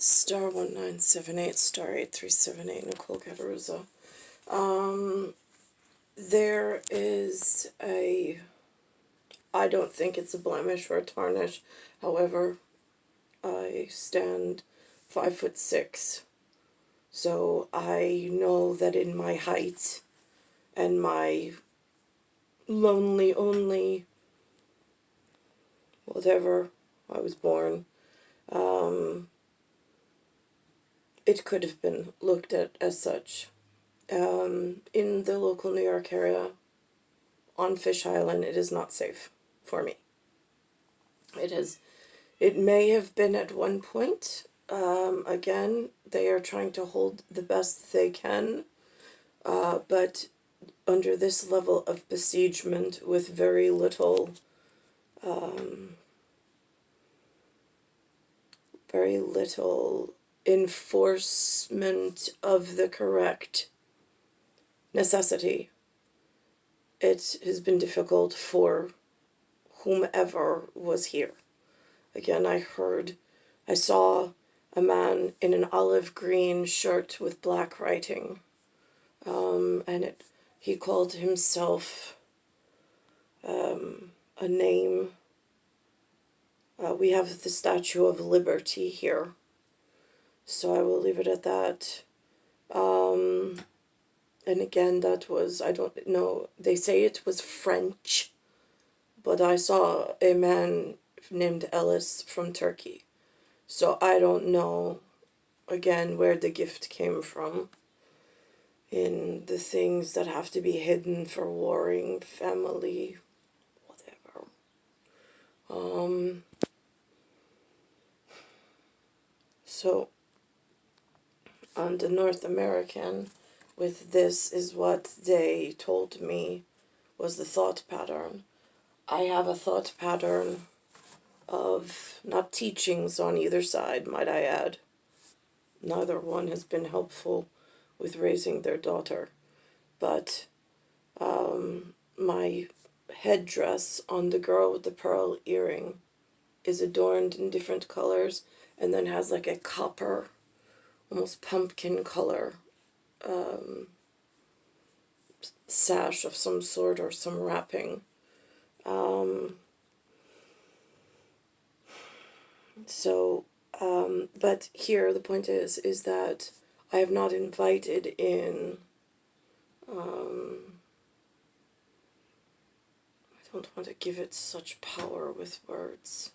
Star 1978, star 8378, Nicole Cattaruzza. There is I don't think it's a blemish or a tarnish. However, I stand 5'6", so I know that in my height and my lonely only whatever I was born, it could have been looked at as such. In the local New York area, on Fish Island, it is not safe for me. It may have been at one point. Again, they are trying to hold the best they can, but under this level of besiegement with very little enforcement of the correct necessity, it has been difficult for whomever was here. Again, I saw a man in an olive green shirt with black writing, and he called himself a name. We have the Statue of Liberty here, so I will leave it at that. And again, that was, I don't know, they say it was French, but I saw a man named Ellis from Turkey. So I don't know, again, where the gift came from in the things that have to be hidden for warring family, whatever. So on the North American, with this is what they told me was the thought pattern. I have a thought pattern of not teachings on either side, might I add. Neither one has been helpful with raising their daughter. But my headdress on the girl with the pearl earring is adorned in different colors and then has like a copper, almost pumpkin color sash of some sort or some wrapping. But here the point is that I have not invited in, I don't want to give it such power with words.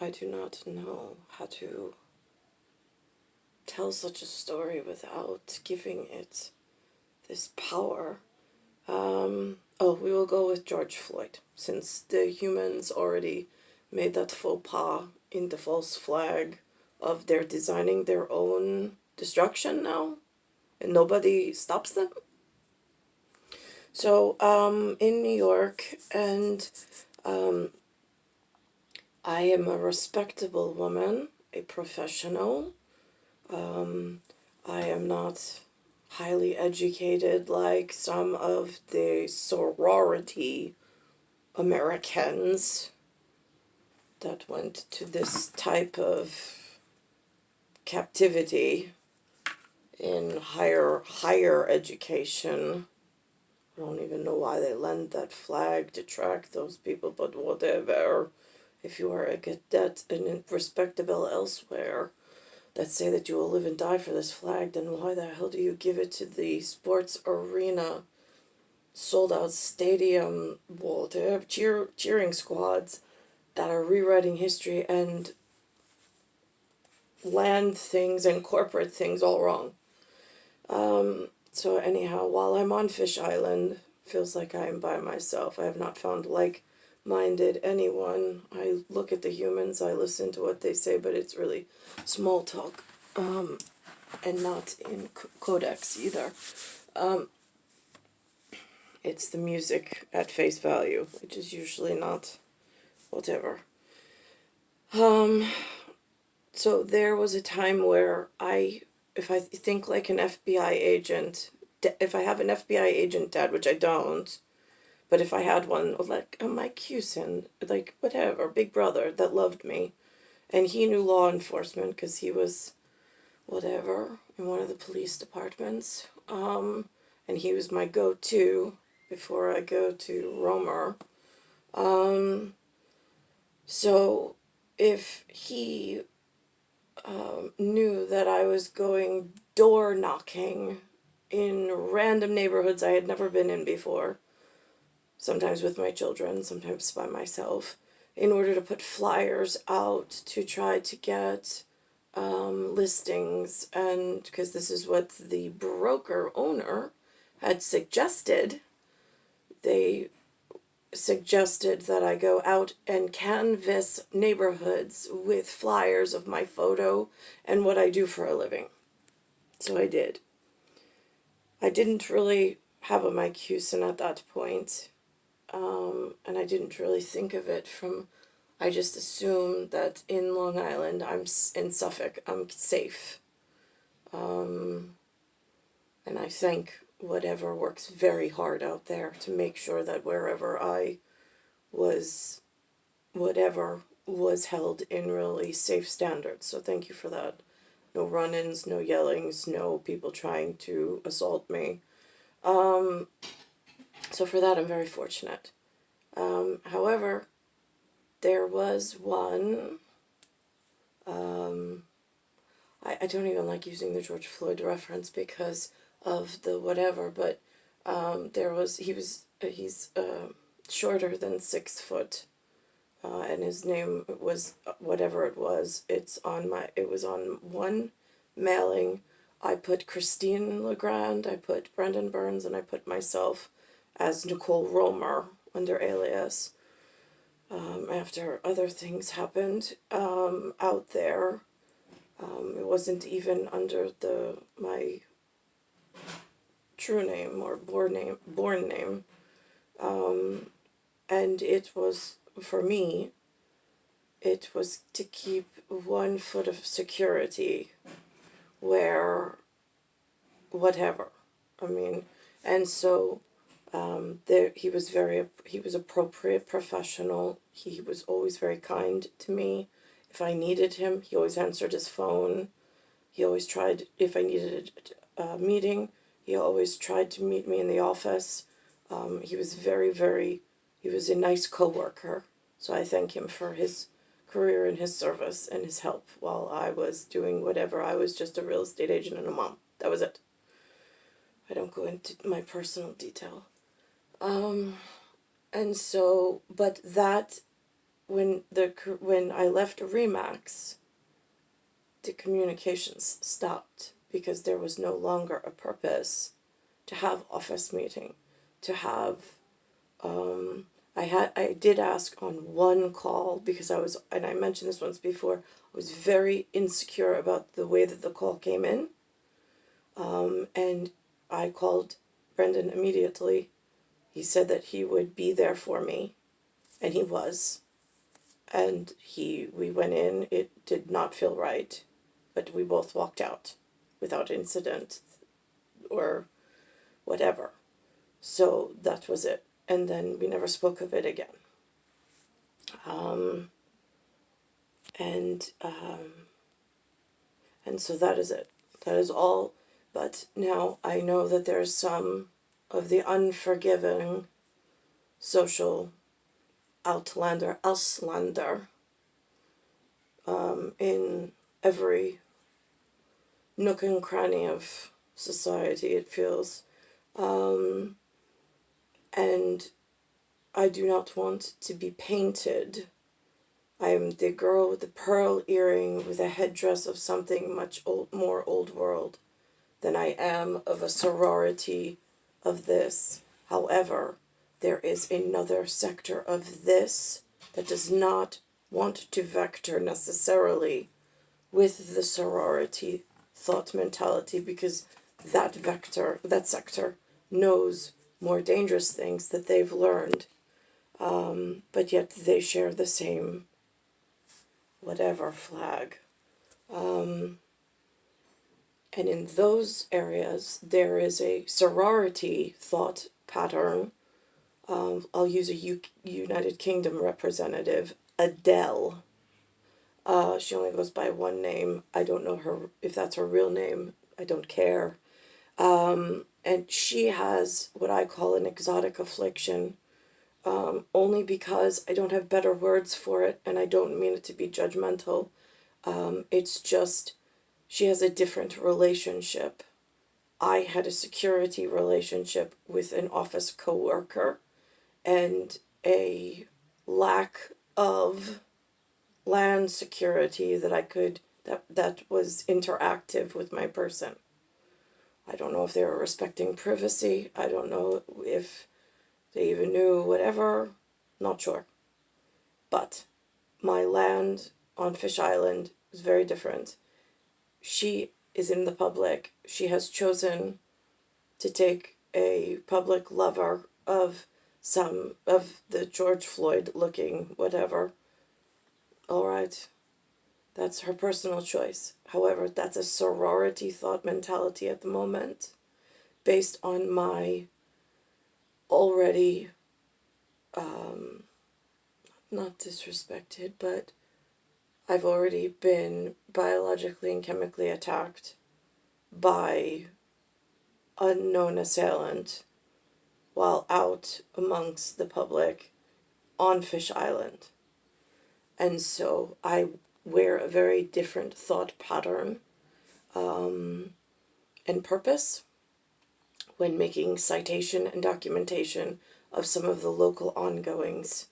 I do not know how to tell such a story without giving it this power. We will go with George Floyd, since the humans already made that faux pas in the false flag of their designing their own destruction now, and nobody stops them. So, in New York, and I am a respectable woman, a professional. I am not highly educated like some of the sorority Americans that went to this type of captivity in higher education. I don't even know why they lend that flag to track those people, but whatever. If you are a cadet and respectable elsewhere that say that you will live and die for this flag, then why the hell do you give it to the sports arena, sold out stadium, whatever, cheering squads that are rewriting history and land things and corporate things all wrong? So anyhow, while I'm on Fish Island, feels like I'm by myself. I have not found like-minded anyone. I look at the humans, I listen to what they say, but it's really small talk, and not in codex either. It's the music at face value, which is usually not whatever. So there was a time where if I think like an FBI agent, if I have an FBI agent dad, which I don't, but if I had one, like a Mike Hewson, like whatever, big brother that loved me And he knew law enforcement because he was whatever in one of the police departments. And he was my go-to before I go to Romer. So if he knew that I was going door knocking in random neighborhoods I had never been in before, sometimes with my children, sometimes by myself, in order to put flyers out to try to get listings, and because this is what the broker owner had suggested, they suggested that I go out and canvass neighborhoods with flyers of my photo and what I do for a living. So I did. I didn't really have a Mike Hewson at that point, and I didn't really think of it from. I just assumed that in Long Island, in Suffolk, I'm safe. And I think whatever works very hard out there to make sure that wherever I was, whatever was held in really safe standards. So thank you for that. No run-ins, no yellings, no people trying to assault me. So for that, I'm very fortunate. However, there was one. I don't even like using the George Floyd reference because of the whatever, but he's shorter than 6 foot, and his name was whatever it was. It was on one mailing. I put Christine Legrand, I put Brendan Burns, and I put myself as Nicole Romer under alias. After other things happened out there, it wasn't even under my true name or born name, and it was, for me, it was to keep 1 foot of security where whatever. I mean, and so he was appropriate, professional. He was always very kind to me. If I needed him, he always answered his phone. He always tried, if I needed a meeting, he always tried to meet me in the office. He was he was a nice coworker. So I thank him for his career and his service and his help while I was doing whatever. I was just a real estate agent and a mom. That was it. I don't go into my personal detail. And so, but that, when I left Remax, the communications stopped because there was no longer a purpose to have office meeting, to have, I did ask on one call because and I mentioned this once before, I was very insecure about the way that the call came in, and I called Brendan immediately. He said that he would be there for me, and he was. And we went in, it did not feel right, but we both walked out without incident or whatever. So that was it. And then we never spoke of it again. And so that is it. That is all. But now I know that there's some of the unforgiving social Auslander in every nook and cranny of society, it feels. And I do not want to be painted. I am the girl with the pearl earring with a headdress of something much more old world than I am of a sorority of this. However, there is another sector of this that does not want to vector necessarily with the sorority thought mentality, because that sector knows more dangerous things that they've learned, but yet they share the same whatever flag. And in those areas, there is a sorority thought pattern. I'll use a United Kingdom representative, Adele. She only goes by one name. I don't know her if that's her real name. I don't care. And she has what I call an exotic affliction, only because I don't have better words for it, and I don't mean it to be judgmental. It's just she has a different relationship. I had a security relationship with an office coworker, and a lack of land security that was interactive with my person. I don't know if they were respecting privacy. I don't know if they even knew whatever. Not sure. But my land on Fish Island is very different. She is in the public. She has chosen to take a public lover of some of the George Floyd looking whatever. All right. That's her personal choice. However, that's a sorority thought mentality at the moment, based on my already, not disrespected, but I've already been biologically and chemically attacked by unknown assailant while out amongst the public on Fish Island. And so I wear a very different thought pattern and purpose when making citation and documentation of some of the local ongoings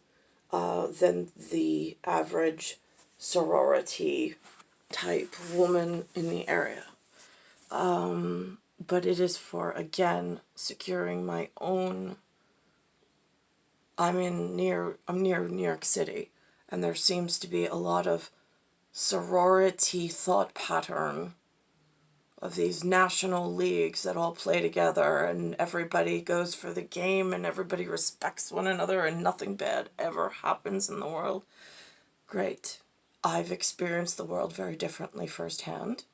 than the average sorority type woman in the area. But it is for, again, securing my own. I'm near New York City, and there seems to be a lot of sorority thought pattern of these national leagues that all play together, and everybody goes for the game, and everybody respects one another, and nothing bad ever happens in the world. Great. I've experienced the world very differently firsthand,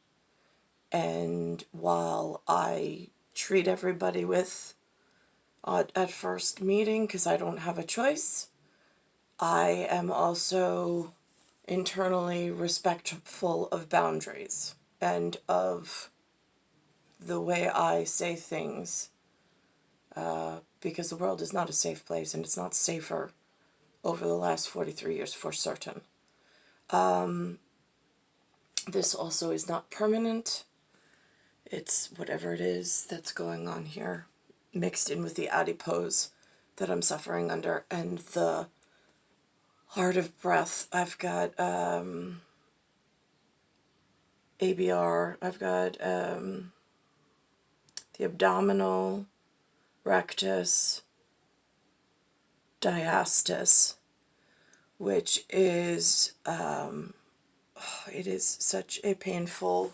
and while I treat everybody with at first meeting because I don't have a choice, I am also internally respectful of boundaries and of the way I say things, because the world is not a safe place, and it's not safer over the last 43 years for certain. This also is not permanent. It's whatever it is that's going on here, mixed in with the adipose that I'm suffering under, and the heart of breath. I've got ABR, I've got the abdominal, rectus, diastasis, which is, it is such a painful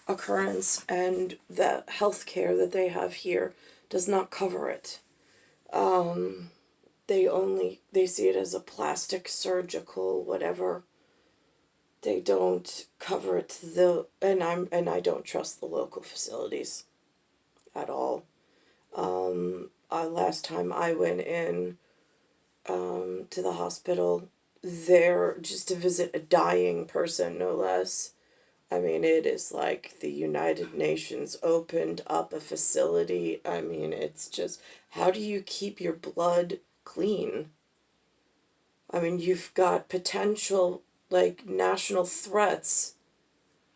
occurrence, and the health care that they have here does not cover it. They see it as a plastic surgical whatever. They don't cover it and I don't trust the local facilities at all. Last time I went in to the hospital there just to visit a dying person, no less. I mean, it is like the United Nations opened up a facility. I mean, it's just, how do you keep your blood clean? I mean, you've got potential, like, national threats.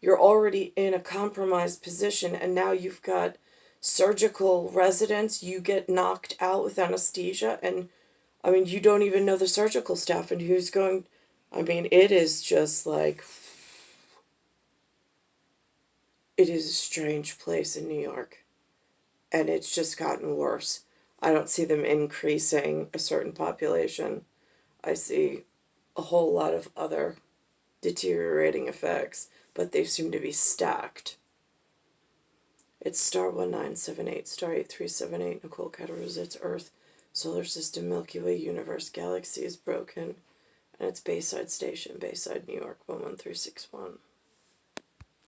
You're already in a compromised position, and now you've got surgical residents. You get knocked out with anesthesia, and, I mean, you don't even know the surgical staff and who's going. I mean, it is just like, it is a strange place in New York, and it's just gotten worse. I don't see them increasing a certain population. I see a whole lot of other deteriorating effects, but they seem to be stacked. It's star 1978, star 8378, Nicole, Cattaruzza, it's Earth, Solar System, Milky Way, Universe, Galaxy is broken, and it's Bayside Station, Bayside, New York, 11361.